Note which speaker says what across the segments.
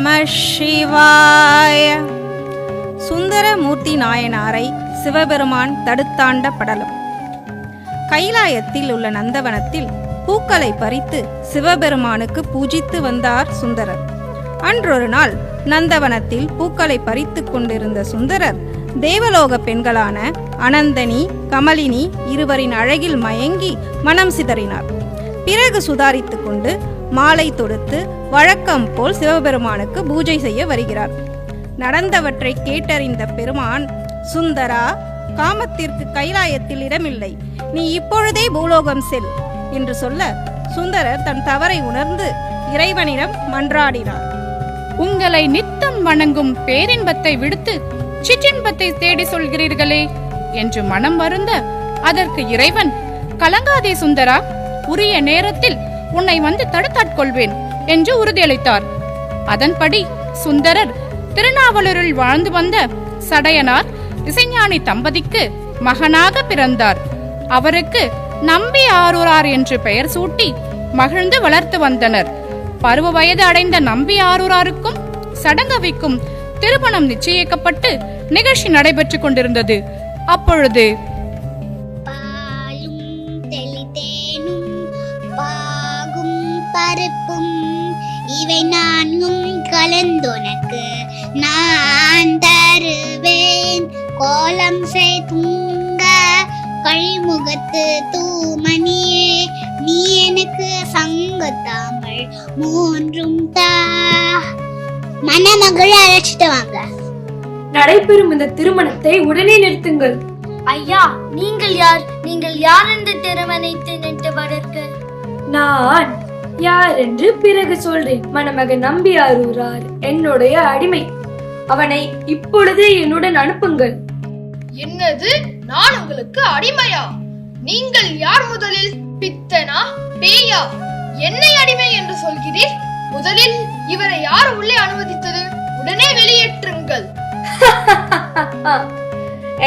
Speaker 1: நம சிவாய. சுந்தரமூர்த்தி நாயனாரை சிவபெருமான் தடுத்தாண்ட படலம். கைலாயத்தில் உள்ள நந்தவனத்தில் பூக்களை பறித்து சிவபெருமானுக்கு பூஜித்து வந்தார் சுந்தரர். அன்றொரு நாள் நந்தவனத்தில் பூக்களை பறித்து கொண்டிருந்த சுந்தரர் தேவலோக பெண்களான அனந்தனி கமலினி இருவரின் அழகில் மயங்கி மனம் சிதறினார். பிறகு சுதாரித்து கொண்டு மாலை தொடுத்து வழக்கம் போல் சிவபெருமானுக்கு பூஜை செய்ய வருகிறார். நடந்தவற்றை கேட்டறிந்த பெருமான், சுந்தரா, காமத்திற்கு கைலாயத்தில் இடமில்லை, நீ இப்பொழுதே பூலோகம் செல் என்று சொல்ல சுந்தரர் தன் தவறை உணர்ந்து இறைவனிடம் மன்றாடினார்.
Speaker 2: உங்களை நித்தம் வணங்கும் பேரின்பத்தை விடுத்து சிற்றின்பத்தை தேடி சொல்கிறீர்களே என்று மனம் வருந்த அதற்கு இறைவன், கலங்காதே சுந்தரா, உரிய நேரத்தில் உன்னை வந்து தடுத்தாட்கொள்வேன் என்று உறுதியளித்தார். அதன்படி சுந்தரர் திருநாவலூரில் வாழ்ந்து வந்த சடையனார் இசைஞானி தம்பதிக்கு மகனாக பிறந்தார். அவருக்கு நம்பி ஆரூரார் என்று பெயர் சூட்டி மகிழ்ந்து வளர்த்து வந்தனர். பருவ வயது அடைந்த நம்பி ஆரூராருக்கும் சடங்கவிக்கும் திருமணம் நிச்சயிக்கப்பட்டு நிகழ்ச்சி நடைபெற்றுக் கொண்டிருந்தது. அப்பொழுது
Speaker 3: பாலும் தெளிதேனும் பாகும் பருப்பும் இவை நான்கும் கலந்துனக்கு நான் தருவேன், கோலம் செய்துங்க கழிமுகத்து தூமணியே, நீ எனக்கு சங்கத்தாமல் மூன்றும் தா. மணமகளை அழைச்சிட்டு வாங்க.
Speaker 4: நடைபெறும் இந்த திருமணத்தை உடனே நிறுத்துங்கள்.
Speaker 5: ஐயா, நீங்கள் யார்? நீங்கள் யார் இந்த திருமணத்தை நிறுத்துவதற்கு?
Speaker 4: நான் யார் என்று பிறகு சொல்றேன். மணமகன் நம்பி ஆரூரார் என்னுடைய அடிமை. அவனை இப்பொழுதே என்னுடன் அனுப்புங்கள்.
Speaker 6: என்னது? நான் உங்களுக்கு அடிமையா? நீங்கள் யார்? முதலில் பித்தனா பேயா? என்னை அடிமை என்று சொல்கிறீர்? முதலில் இவரை யார் உள்ளே அனுமதித்தது? உடனே வெளியேற்றுங்கள்.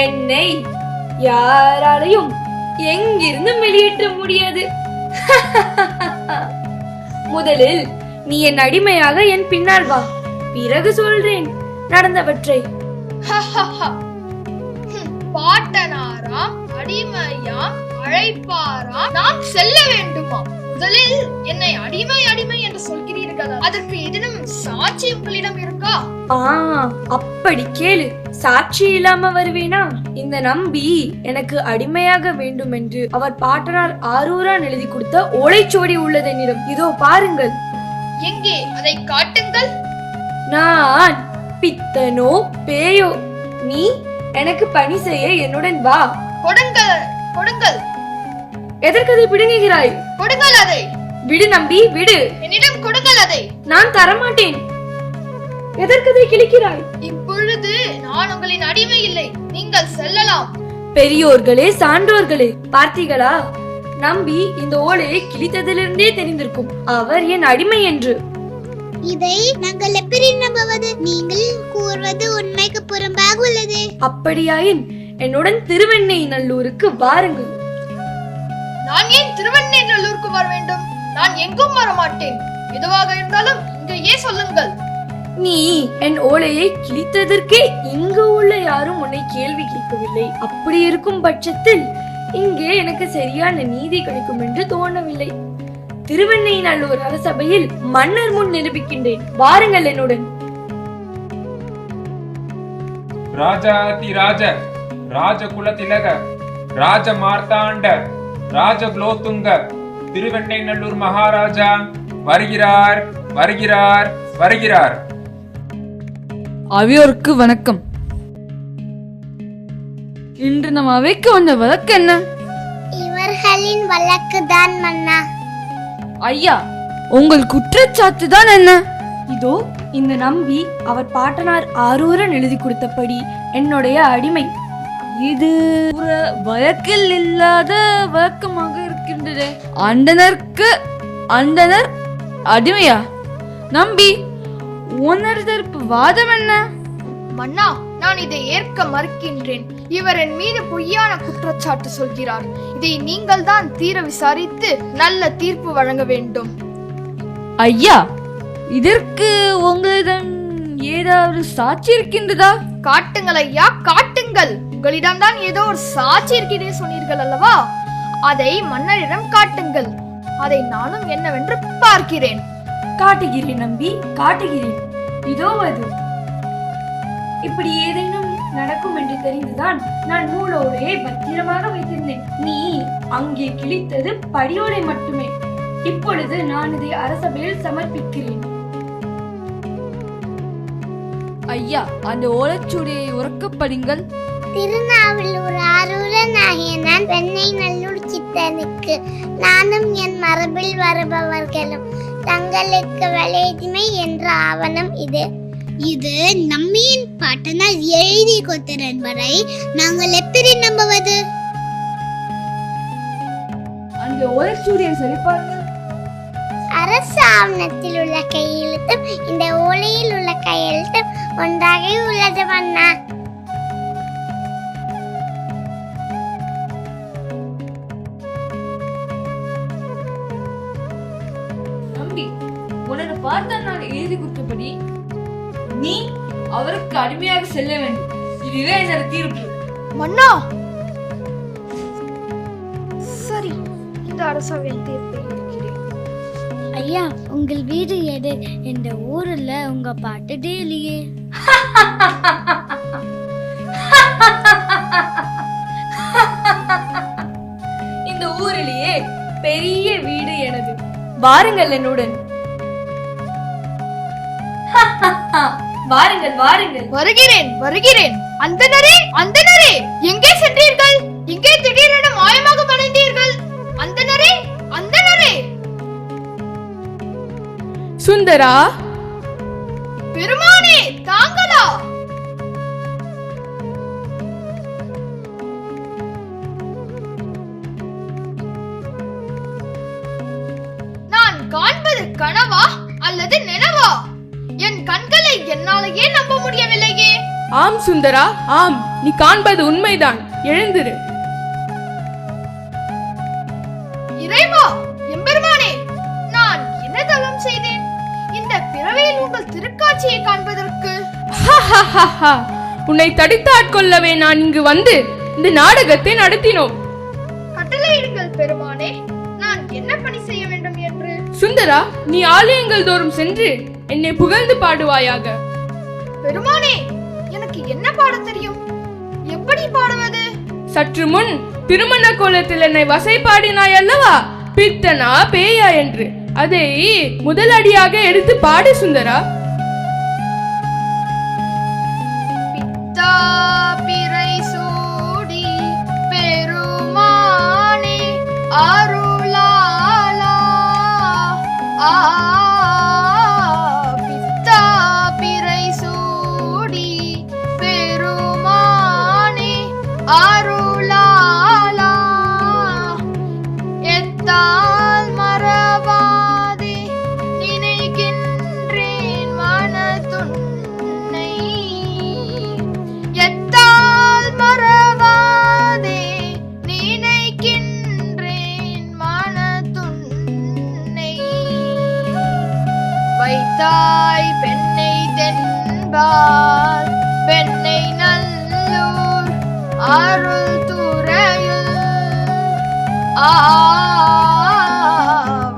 Speaker 4: என்னை யாராலையும் எங்கிருந்து வெளியேற்ற முடியாது. முதலில் நீ என் அடிமையாக என் பின்னால் வா, பிறகு சொல்றேன் நடந்தவற்றை.
Speaker 6: பாட்டனாராம் அடிமையாம் அழைப்பாராம் நான் செல்ல வேண்டுமா? முதலில் என்னை அடிமை அடிமை என்று சொல்கிறீர்கள். அதற்கு ஏதேனும் சாட்சி உங்களிடம் இருக்கா?
Speaker 4: அப்படி கேளு. சாட்சி இல்லாம வருவேனா? இந்த நம்பி எனக்கு அடிமையாக வேண்டும் என்று அவர் பாட்டனார் ஆரூரான் எழுதி கொடுத்த ஓலைச்சுவடி உள்ளது என்னிடம். இதோ பாருங்கள்.
Speaker 6: எங்கே? அதை காட்டுங்கள்.
Speaker 4: நான் பித்தனோ பேயோ? நீ எனக்கு பணி செய்ய என்னுடன் வா.
Speaker 6: கொடுங்கள், கொடுங்கள்.
Speaker 4: எதற்கதை பிடுங்குகிறாய்?
Speaker 6: கொடுங்கள் அதை.
Speaker 4: விடு நம்பி, விடு.
Speaker 6: என்னிடம் கொடுங்கள் அதை.
Speaker 4: நான் தரமாட்டேன். எதற்கதை கிழிக்கிறாய்?
Speaker 6: இப்பொழுது நான் உங்களின் அடிமை இல்லை, நீங்கள் செல்லலாம்.
Speaker 4: பெரியோர்களே, சான்றோர்களே, பார்த்தீர்களா? நம்பி இந்த ஓலையை கிழித்ததிலிருந்தே தெரிந்திருக்கும் அவர் என் அடிமை என்று.
Speaker 3: இதை நாங்கள் எப்படி நம்புவது? நீங்கள் கூறுவது உண்மைக்கு புறம்பாக உள்ளது.
Speaker 4: அப்படியாயின் என்னுடன் திருவெண்ணெய்நல்லூருக்கு வாருங்கள்.
Speaker 6: நான் ஏன் திருவெண்ணெய்நல்லூருக்கு வர வேண்டும்? நான் எங்கும் வர மாட்டேன். எதுவாக இருந்தாலும் இங்கேயே சொல்லுங்கள்.
Speaker 4: நீ என் ஓலையை கிழித்ததற்கே இங்கு உள்ள யாரும் உன்னை கேள்வி கேட்கவில்லை. அப்படி இருக்கும் பட்சத்தில் இங்கே எனக்கு சரியான நீதி கிடைக்கும் என்று தோணவில்லை. திருவெண்ணெய்நல்லூர் அரசபையில் மன்னர் முன் நிரூபிக்கின்றேன். வாருங்கள் என்னுடன்.
Speaker 7: ராஜாதி ராஜ ராஜகுல திலக ராஜ மார்த்தாண்ட ராஜகுலோத்துங்க திருவெண்ணெய்நல்லூர் மகாராஜா வருகிறார், வருகிறார், வருகிறார்.
Speaker 8: அவையோருக்கு வணக்கம். இன்று நம்ம அவைக்கு வந்த வழக்கு என்ன?
Speaker 3: இவர்களின் வழக்கு தான் மன்னா.
Speaker 8: ஐயா, உங்கள் குற்றச்சாட்டு தான் என்ன?
Speaker 4: இதோ இந்த நம்பி அவர் பாட்டனார் ஆரூரன் எழுதி கொடுத்தபடி என்னுடைய அடிமை.
Speaker 8: இது ஒரு வழக்கில் இல்லாத வழக்கமாக இருக்கின்றது. அண்டனருக்கு அண்டனர் அடிமையா? நம்பி, உனது தரப்பு வாதம் என்ன?
Speaker 6: மன்னா, நான் இதை ஏற்க மறுக்கின்றேன். இவர் என் மீது பொய்யான குற்றச்சாட்டு சொல்கிறார். இதை நீங்கள் தான் தீர விசாரித்து நல்ல தீர்ப்பு வழங்க வேண்டும்.
Speaker 8: ஐயா, இதற்கு உங்களிடம் ஏதாவது சாட்சி இருக்கின்றதா?
Speaker 6: காட்டுங்கள் ஐயா, காட்டுங்கள். உங்களிடம்தான் ஏதோ ஒரு சாட்சி இருக்கிறதே சொன்னீர்கள் அல்லவா? அதை மன்னரிடம் காட்டுங்கள். அதை நானும் என்னவென்று பார்க்கிறேன்.
Speaker 4: காட்டுகிறேன் நம்பி, காட்டுகிறேன். இதோ அது. இப்படி ஏதேனும் நடக்கும் என்று தெரிந்துதான் நான் நூலோடையை பத்திரமாக வைத்திருந்தேன். நீ அங்கே கிழித்தது படியோடை மட்டுமே. இப்பொழுது நான் இதை அரசபையில் சமர்ப்பிக்கிறேன்.
Speaker 8: ஐயா, அந்த ஓலைச்சுவடியை உறக்கப்படுங்கள்.
Speaker 3: திருநாவலூர் ஆரூரன் ஆகிய நான் வெண்ணை நல்லூர் சித்தனுக்கு நானும் என் மரபில் வருபவர்களும் தங்களுக்கு வலைதுமை என்ற ஆவணம் இது. இது நம்மியின் பாட்டனால் எழுதி கொடுத்தார் என்பதை நாங்கள் எப்படி நம்புவது?
Speaker 8: அந்த ஓலைச்சுவடியை சரிபாருங்கள்.
Speaker 3: அரசு ஆவணத்தில் உள்ள கையெழுத்தும் இந்த ஓலையில் உள்ள கையெழுத்தும் ஒன்றாக உள்ளது மன்னா.
Speaker 8: நம்பி, உனக்கு பார்த்த நான் எழுதி கொடுத்தபடி நீ அவருக்கு அடிமையாக செல்ல வேண்டும். இதுவே என்னோட தீர்ப்பு.
Speaker 6: மன்னா, சரி, இந்த அரசவையின் தீர்ப்பை இருக்கிறேன்.
Speaker 5: ஐயா, உங்கள் வீடு எது? இந்த ஊர்ல உங்க பாட்டதே இல்லையே.
Speaker 4: இந்த ஊரிலேயே பெரிய வீடு எனது. வாருங்கள் என்னுடன். வாருங்கள் வாருங்கள்.
Speaker 6: வருகிறேன் வருகிறேன். அந்தனரே, அந்தனரே, எங்கே சென்றீர்கள்? இங்கே திடீரென மாயமாக மறைந்தீர்கள். அந்தனரே, அந்தனரே.
Speaker 2: சுந்தரா,
Speaker 6: பெருமானே, தாங்களா? நான் காண்பது கனவா அல்லது நினைவா? என் கண்களை என்னாலேயே நம்ப முடியவில்லையே.
Speaker 2: ஆம் சுந்தரா, ஆம், நீ காண்பது உண்மைதான். எழுந்திரு.
Speaker 6: இறைவா, எம்பெருமானே, நான் என்ன தவம் செய்தேன் இந்த பிறவியில் உங்கள் திருக்காட்சியை காண்பதற்கு?
Speaker 2: உன்னை தடுத்தாட்கொள்ளவே நான் இங்கு வந்து இந்த நாடகத்தை நடத்தினோம்.
Speaker 6: கட்டளையிடுங்கள் பெருமானே, நான் என்ன பணி செய்ய வேண்டும் என்று.
Speaker 2: சுந்தரா, நீ ஆலயங்கள் தோறும் சென்று என்னை புகழ்ந்து பாடுவாயாக.
Speaker 6: பெருமானே, எனக்கு என்ன பாட தெரியும்? எப்படி பாடுவது?
Speaker 2: சற்று முன் திருமண கோலத்தில் என்னை வசை பாடினாய் அல்லவா, பித்தனா பேயா என்று. அதை முதலடியாக எடுத்து பாடு சுந்தரா.
Speaker 6: பித்தா பிறை சூடி பெருமானே அருளாலா. பித்தா பிறை சூடி பெருமானே அருளாலா. எத்தால் மறவாதே நினைக்கின்றேன் மனதுன்னை. எத்தால் மறவாதே நினைக்கின்றேன் மனதுன்னை. வைத்தாய் பெண்ணை தென்பால் பெண்ணை நல்லூர் அருள் துறையுள்.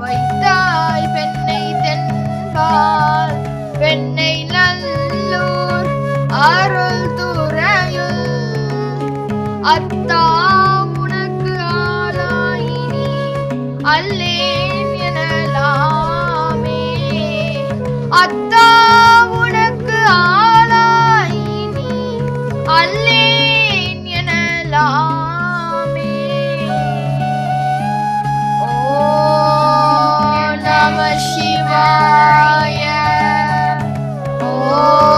Speaker 6: வைத்தாய் பெண்ணை தென்பால் பெண்ணை நல்லூர் அருள் துறையுள். அத்தா உனக்கு ஆளாயினி அல்லேன் எனலாமே. அத்தா உனக்கு ஆளாயினி அல்லேன் எனலாமே. ஓம் நம சிவாய. ஓம்